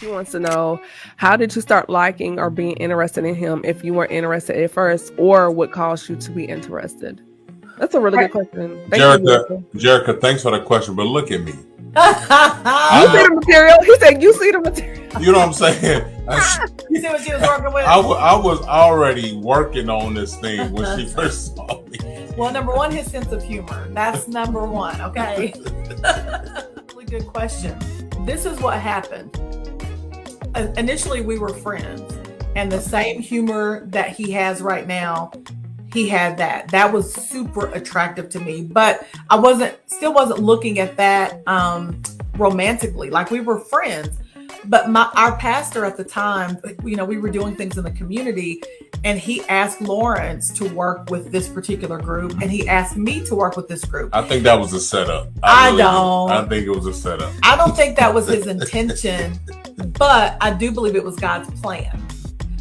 He wants to know, how did you start liking or being interested in him if you weren't interested at first, or what caused you to be interested? That's a really good question. Thank you. Jerica, thanks for the question, but look at me. You see the material? He said, you see the material. You know what I'm saying? You see what she was working with? I was already working on this thing when she first saw me. Well, number one, his sense of humor. That's number one, okay? Really good question. This is what happened. Initially, we were friends, and the same humor that he has right now, he had that. That was super attractive to me, but I still wasn't looking at that romantically. Like, we were friends, but our pastor at the time, we were doing things in the community, and he asked Lawrence to work with this particular group, and he asked me to work with this group. I think that was a setup. I think it was a setup. I don't think that was his intention, but I do believe it was God's plan,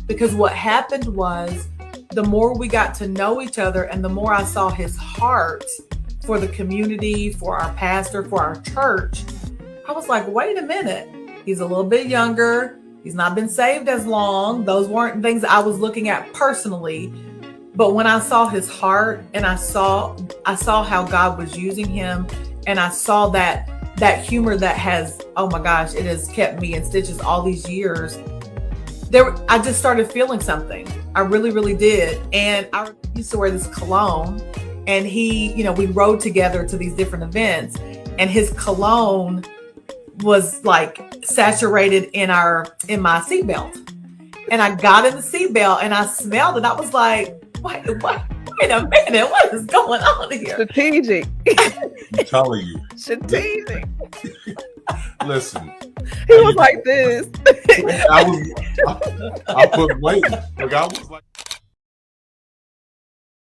because what happened was, the more we got to know each other and the more I saw his heart for the community, for our pastor, for our church, I was like, wait a minute. He's a little bit younger. He's not been saved as long. Those weren't things I was looking at personally. But when I saw his heart, and I saw how God was using him, and I saw that humor that has, oh my gosh, it has kept me in stitches all these years. I just started feeling something. I really, really did. And I used to wear this cologne, and we rode together to these different events, and his cologne was like saturated in my seatbelt. And I got in the seatbelt and I smelled it. I was like, wait a minute, what is going on here? Strategic. I'm telling you. Strategic. Listen. He was like this. I put weight. Like, I was like.